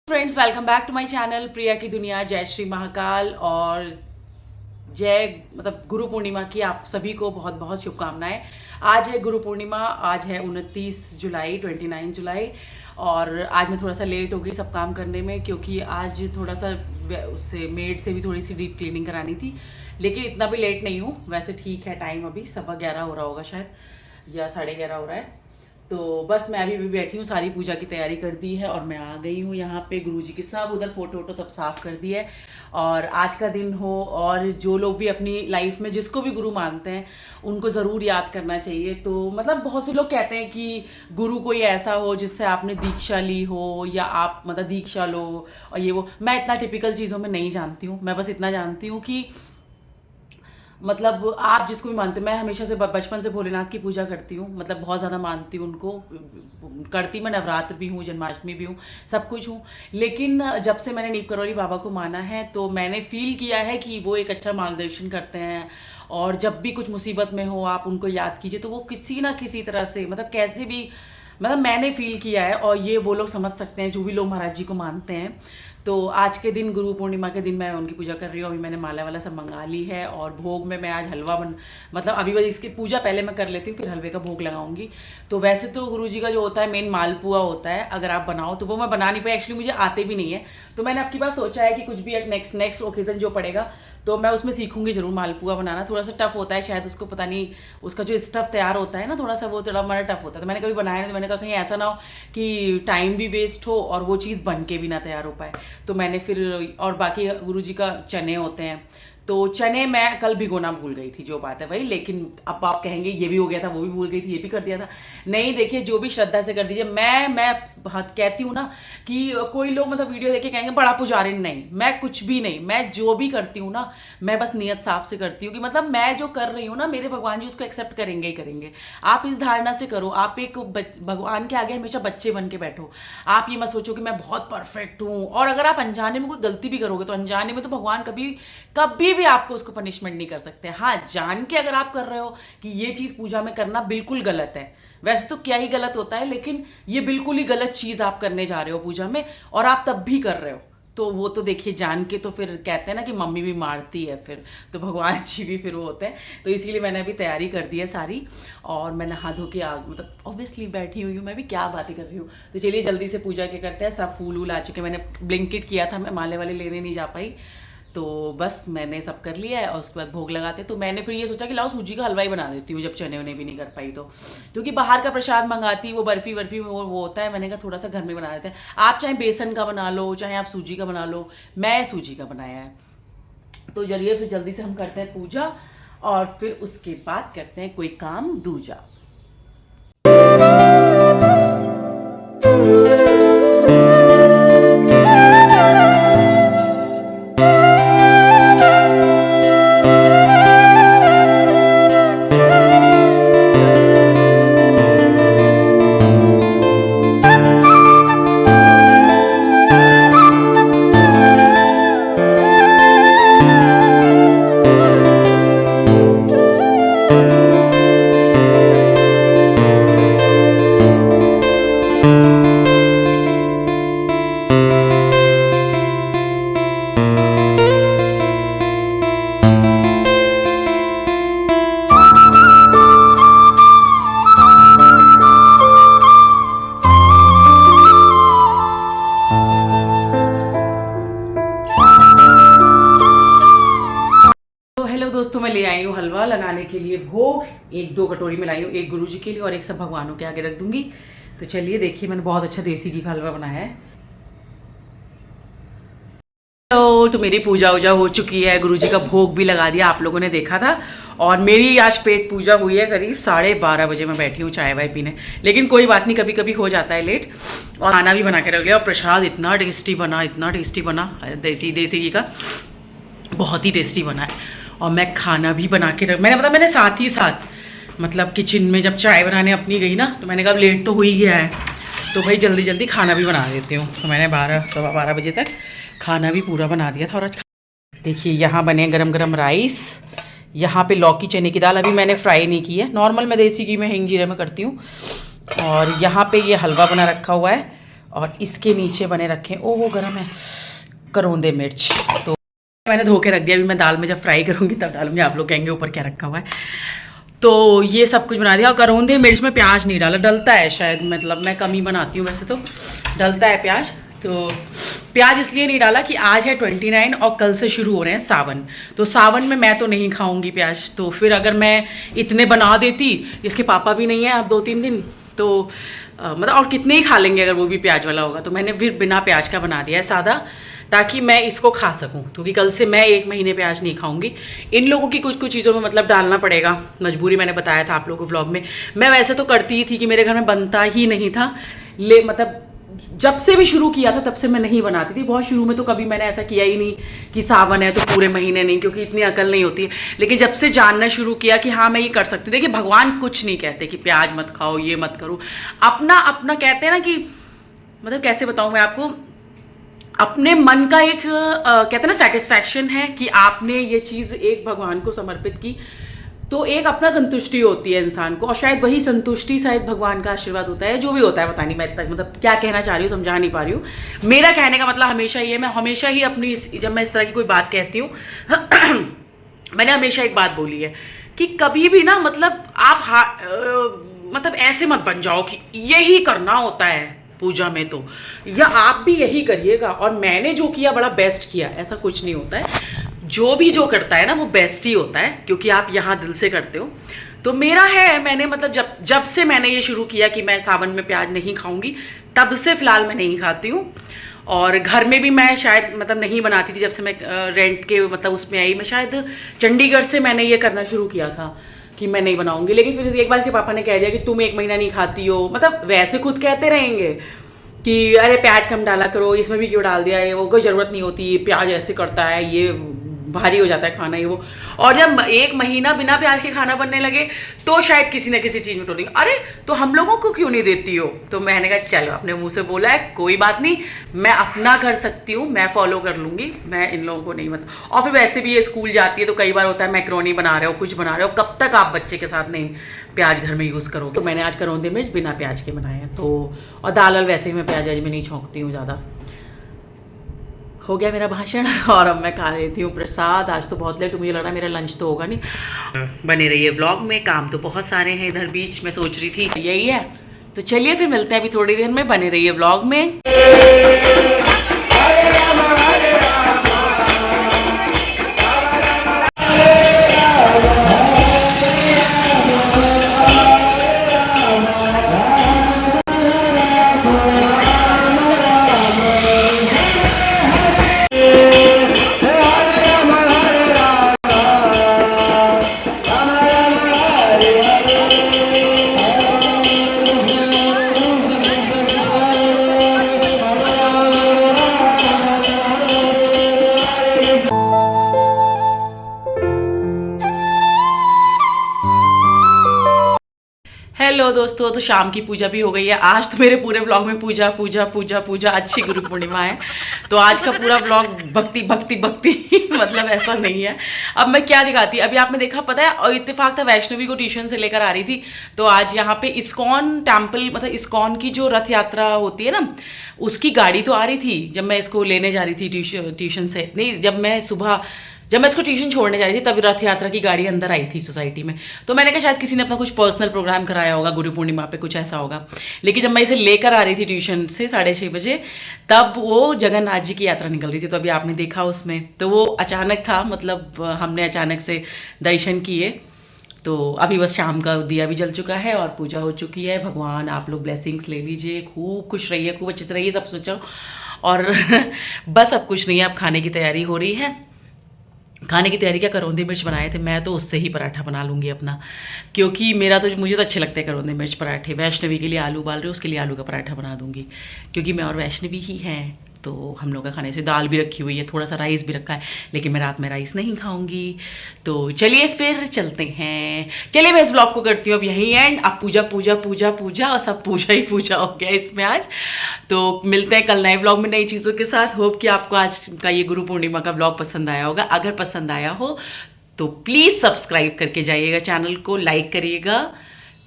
Friends, welcome back to my channel Priya की दुनिया। जय श्री महाकाल और जय गुरु पूर्णिमा की आप सभी को बहुत बहुत शुभकामनाएं। आज है गुरु पूर्णिमा, आज है 29 जुलाई और आज मैं थोड़ा सा लेट हो गई सब काम करने में, क्योंकि आज थोड़ा सा उससे मेड से भी थोड़ी सी डीप क्लीनिंग करानी थी। लेकिन इतना भी लेट नहीं हूँ, वैसे ठीक है टाइम, अभी 11:15 हो रहा होगा शायद, या 11:30 हो रहा है। तो बस मैं अभी भी बैठी हूँ, सारी पूजा की तैयारी कर दी है और मैं आ गई हूँ यहाँ पे। गुरुजी की सब उधर फोटो सब साफ कर दिया है। और आज का दिन हो, और जो लोग भी अपनी लाइफ में जिसको भी गुरु मानते हैं उनको ज़रूर याद करना चाहिए। तो बहुत से लोग कहते हैं कि गुरु कोई ऐसा हो जिससे आपने दीक्षा ली हो, या आप दीक्षा लो और ये वो। मैं इतना टिपिकल चीज़ों में नहीं जानती हूँ, मैं बस इतना जानती हूँ कि आप जिसको भी मानते हो, मैं हमेशा से बचपन से भोलेनाथ की पूजा करती हूँ, बहुत ज़्यादा मानती हूँ उनको। करती मैं नवरात्र भी हूँ, जन्माष्टमी भी हूँ, सब कुछ हूँ। लेकिन जब से मैंने नीम करौली बाबा को माना है तो मैंने फील किया है कि वो एक अच्छा मार्गदर्शन करते हैं। और जब भी कुछ मुसीबत में हो आप उनको याद कीजिए, तो वो किसी ना किसी तरह से कैसे भी मैंने फील किया है। और ये वो लोग समझ सकते हैं जो भी लोग महाराज जी को मानते हैं। तो आज के दिन, गुरु पूर्णिमा के दिन, मैं उनकी पूजा कर रही हूँ। अभी मैंने माला वाला सब मंगा ली है और भोग में मैं आज हलवा अभी बस इसकी पूजा पहले मैं कर लेती हूँ, फिर हलवे का भोग लगाऊंगी। तो वैसे तो गुरु जी का जो होता है मेन मालपुआ होता है, अगर आप बनाओ तो वो मैं बना नहीं पाई, एक्चुअली मुझे आते भी नहीं है। तो मैंने आपकी बात सोचा है कि कुछ भी एक नेक्स्ट ओकेजन जो पड़ेगा तो मैं उसमें सीखूंगी जरूर। मालपुआ बनाना थोड़ा सा टफ होता है शायद, उसको पता नहीं, उसका जो स्टफ तैयार होता है ना थोड़ा सा, वो थोड़ा मेरा टफ होता है। तो मैंने कभी बनाया नहीं, तो मैंने कहा कहीं ऐसा ना हो कि टाइम भी वेस्ट हो और वो चीज़ बन के भी ना तैयार हो पाए। तो मैंने फिर, और बाकी गुरु जी का चने होते हैं, तो चने मैं कल भिगोना भूल गई थी, जो बात है भाई। लेकिन अब आप कहेंगे ये भी हो गया था, वो भी भूल गई थी, ये भी कर दिया था। नहीं, देखिए जो भी श्रद्धा से कर दीजिए। मैं कहती हूँ ना कि कोई लोग वीडियो देख के कहेंगे बड़ा पुजारी, नहीं, मैं कुछ भी नहीं। मैं जो भी करती हूँ ना, मैं बस नियत साफ से करती हूँ कि मैं जो कर रही हूँ ना, मेरे भगवान जी उसको एक्सेप्ट करेंगे ही करेंगे। आप इस धारणा से करो, आप एक भगवान के आगे हमेशा बच्चे बन के बैठो। आप ये मत सोचो कि मैं बहुत परफेक्ट हूँ। और अगर आप अनजाने में कोई गलती भी करोगे तो अनजाने में तो भगवान कभी कभी भी आपको उसको पनिशमेंट नहीं कर सकते। हाँ, जान के अगर आप कर रहे हो कि ये चीज़ पूजा में करना बिल्कुल गलत है, वैसे तो क्या ही गलत होता है, लेकिन ये बिल्कुल ही गलत चीज़ आप करने जा रहे हो पूजा में, और आप तब भी कर रहे हो, तो वो तो देखिए जान के, तो फिर कहते हैं ना कि मम्मी भी मारती है फिर, तो भगवान जी भी फिर वो होते हैं। तो इसीलिए मैंने अभी तैयारी कर दी है सारी, और मैं नहा धो के ऑब्वियसली बैठी हुई हूँ। मैं भी क्या बातें कर रही हूँ। तो चलिए जल्दी से पूजा के करते हैं। सब फूल वूल आ चुके, मैंने ब्लिंकिट किया था, मैं माले वाले लेने नहीं जा पाई, तो बस मैंने सब कर लिया है। और उसके बाद भोग लगाते, तो मैंने फिर ये सोचा कि लाओ सूजी का हलवा ही बना देती हूँ, जब चने उन्हें भी नहीं कर पाई तो, क्योंकि बाहर का प्रसाद मंगाती वो बर्फी वर्फी वो होता है। मैंने कहा थोड़ा सा घर में बना देते हैं। आप चाहे बेसन का बना लो, चाहे आप सूजी का बना लो, मैं सूजी का बनाया है। तो चलिए फिर जल्दी से हम करते हैं पूजा, और फिर उसके बाद करते हैं कोई काम दूजा। हेलो दोस्तों, मैं ले आई हूँ हलवा लगाने के लिए भोग। 1-2 कटोरी में लाई हूँ, एक गुरु जी के लिए और एक सब भगवानों के आगे रख दूंगी। तो चलिए देखिए, मैंने बहुत अच्छा देसी घी का हलवा बनाया है। तो मेरी पूजा वूजा हो चुकी है, गुरु जी का भोग भी लगा दिया, आप लोगों ने देखा था। और मेरी आज पेट पूजा हुई है, करीब 12:30 बजे मैं बैठी हूँ चाय वाय पीने। लेकिन कोई बात नहीं, कभी कभी हो जाता है लेट। और खाना भी बना के रख लिया, और प्रसाद इतना टेस्टी बना देसी घी का, बहुत ही टेस्टी बना है। और मैं खाना भी बना के मैंने साथ ही साथ किचन में जब चाय बनाने अपनी गई ना, तो मैंने कहा लेट तो हो ही गया है, तो भाई जल्दी जल्दी खाना भी बना देती हूँ। तो मैंने 12-12:15 बजे तक खाना भी पूरा बना दिया था। और देखिए यहाँ बने गरम गरम राइस, यहाँ पे लौकी चने की दाल, अभी मैंने फ्राई नहीं की है, नॉर्मल मैं देसी घी में हिंग जीरे में करती हूँ। और यहाँ पे ये हलवा बना रखा हुआ है, और इसके नीचे बने रखे हैं, ओह गरम है, करौंदे मिर्च। तो मैंने धो के रख दिया, अभी मैं दाल में जब फ्राई करूँगी तब डालूंगी, आप लोग कहेंगे ऊपर क्या रखा हुआ है। तो ये सब कुछ बना दिया। और करौंदे मिर्च में प्याज नहीं डाला, डलता है शायद, मतलब मैं कम ही बनाती हूँ वैसे तो, डलता है प्याज। तो प्याज इसलिए नहीं डाला कि आज है 29 और कल से शुरू हो रहे हैं सावन, तो सावन में मैं तो नहीं खाऊंगी प्याज। तो फिर अगर मैं इतने बना देती, इसके पापा भी नहीं है अब 2-3 दिन, तो मतलब और कितने ही खा लेंगे अगर वो भी प्याज वाला होगा। तो मैंने फिर बिना प्याज का बना दिया है सादा, ताकि मैं इसको खा सकूं, क्योंकि कल से मैं 1 महीने प्याज नहीं खाऊंगी। इन लोगों की कुछ कुछ चीज़ों में मतलब डालना पड़ेगा, मजबूरी, मैंने बताया था आप लोगों को व्लॉग में। मैं वैसे तो करती ही थी कि मेरे घर में बनता ही नहीं था, मतलब जब से भी शुरू किया था तब से मैं नहीं बनाती थी। बहुत शुरू में तो कभी मैंने ऐसा किया ही नहीं कि सावन है तो पूरे महीने नहीं, क्योंकि इतनी अकल नहीं होती है। लेकिन जब से जानना शुरू किया कि हाँ मैं ये कर सकती हूँ, देखिए भगवान कुछ नहीं कहते कि प्याज मत खाओ, ये मत करो, अपना अपना कहते हैं ना कि, मतलब कैसे बताऊँ मैं आपको, अपने मन का एक कहते हैं ना सेटिस्फैक्शन है कि आपने ये चीज़ एक भगवान को समर्पित की, तो एक अपना संतुष्टि होती है इंसान को, और शायद वही संतुष्टि शायद भगवान का आशीर्वाद होता है, जो भी होता है पता नहीं, मैं तक मतलब क्या कहना चाह रही हूँ समझा नहीं पा रही हूँ। मेरा कहने का मतलब हमेशा ये, मैं हमेशा ही अपनी जब मैं इस तरह की कोई बात कहती हूँ मैंने हमेशा एक बात बोली है कि कभी भी ना मतलब आप मतलब ऐसे मत बन जाओ कि यही करना होता है पूजा में, तो या आप भी यही करिएगा और मैंने जो किया बड़ा बेस्ट किया, ऐसा कुछ नहीं होता है। जो भी जो करता है ना वो बेस्ट ही होता है, क्योंकि आप यहाँ दिल से करते हो। तो मेरा है, मैंने मतलब जब से मैंने ये शुरू किया कि मैं सावन में प्याज नहीं खाऊंगी, तब से फिलहाल मैं नहीं खाती हूँ। और घर में भी मैं शायद मतलब नहीं बनाती थी, जब से मैं रेंट के मतलब उसमें आई, मैं शायद चंडीगढ़ से मैंने ये करना शुरू किया था कि मैं नहीं बनाऊंगी। लेकिन फिर एक बार के पापा ने कह दिया कि तुम 1 महीना नहीं खाती हो, मतलब वैसे खुद कहते रहेंगे कि अरे प्याज कम डाला करो, इसमें भी क्यों डाल दिया है, वो कोई ज़रूरत नहीं होती, प्याज ऐसे करता है, ये भारी हो जाता है खाना ही वो। और जब 1 महीना बिना प्याज के खाना बनने लगे तो शायद किसी न किसी चीज़ में टोलेंगे, अरे तो हम लोगों को क्यों नहीं देती हो। तो मैंने कहा चलो, अपने मुंह से बोला है, कोई बात नहीं, मैं अपना कर सकती हूँ, मैं फॉलो कर लूँगी, मैं इन लोगों को नहीं बता। और फिर वैसे भी ये स्कूल जाती है तो कई बार होता है मैक्रोनी बना रहे हो, कुछ बना रहे हो, कब तक आप बच्चे के साथ नहीं प्याज घर में यूज़ करोगे। तो मैंने आज करौंदे मिर्च बिना प्याज के बनाए हैं। तो और दाल वैसे ही मैं प्याज में नहीं छोंकती हूँ ज़्यादा। हो गया मेरा भाषण और अब मैं खा रही हूँ प्रसाद। आज तो बहुत लेट, मुझे लग रहा है मेरा लंच तो होगा नहीं। बने रहिए व्लॉग में, काम तो बहुत सारे हैं इधर बीच, मैं सोच रही थी यही है। तो चलिए फिर मिलते हैं अभी थोड़ी देर में, बने रहिए व्लॉग में। हेलो दोस्तों, तो शाम की पूजा भी हो गई है। आज तो मेरे पूरे ब्लॉग में पूजा पूजा पूजा पूजा, अच्छी गुरु पूर्णिमा है तो आज का पूरा ब्लॉग भक्ति भक्ति भक्ति मतलब ऐसा नहीं है। अब मैं क्या दिखाती, अभी आपने देखा, पता है, और इत्तेफाक था, वैष्णवी को ट्यूशन से लेकर आ रही थी, तो आज यहाँ पे इस्कॉन टेम्पल, मतलब इस्कॉन की जो रथ यात्रा होती है ना, उसकी गाड़ी तो आ रही थी जब मैं इसको लेने जा रही थी ट्यूशन से, नहीं, जब मैं इसको ट्यूशन छोड़ने जा रही थी तब रथ यात्रा की गाड़ी अंदर आई थी सोसाइटी में। तो मैंने कहा शायद किसी ने अपना कुछ पर्सनल प्रोग्राम कराया होगा, गुरु पूर्णिमा पे कुछ ऐसा होगा। लेकिन जब मैं इसे लेकर आ रही थी ट्यूशन से 6:30 बजे, तब वो जगन्नाथ जी की यात्रा निकल रही थी। तो अभी आपने देखा उसमें, तो वो अचानक था, मतलब हमने अचानक से दर्शन किए। तो अभी बस शाम का दिया भी जल चुका है और पूजा हो चुकी है। भगवान आप लोग ब्लेसिंग्स ले लीजिए, खूब खुश रहिए, खूब अच्छे से रहिए, सब सोचो। और बस अब कुछ नहीं है, अब खाने की तैयारी हो रही है। खाने की तैयारी क्या, करौंदे मिर्च बनाए थे, मैं तो उससे ही पराठा बना लूँगी अपना, क्योंकि मुझे तो अच्छे लगते हैं करौंदे मिर्च पराठे। वैष्णवी के लिए आलू उबाल रहे हो, उसके लिए आलू का पराठा बना दूँगी, क्योंकि मैं और वैष्णवी ही हैं। तो हम लोग का खाने से दाल भी रखी हुई है, थोड़ा सा राइस भी रखा है, लेकिन मैं रात में राइस नहीं खाऊंगी। तो चलिए फिर चलते हैं, चलिए मैं इस ब्लॉग को करती हूँ अब यहीं एंड। अब पूजा पूजा पूजा पूजा और सब पूजा ही पूजा हो गया इसमें आज। तो मिलते हैं कल नए ब्लॉग में नई चीज़ों के साथ। होप कि आपको आज का ये गुरु पूर्णिमा का ब्लॉग पसंद आया होगा। अगर पसंद आया हो तो प्लीज़ सब्सक्राइब करके जाइएगा चैनल को, लाइक करिएगा,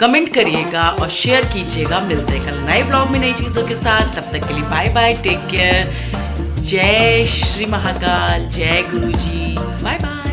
कमेंट करिएगा और शेयर कीजिएगा। मिलते हैं कल नए ब्लॉग में नई चीज़ों के साथ। तब तक के लिए बाय बाय, टेक केयर। जय श्री महाकाल, जय गुरु जी, बाय बाय।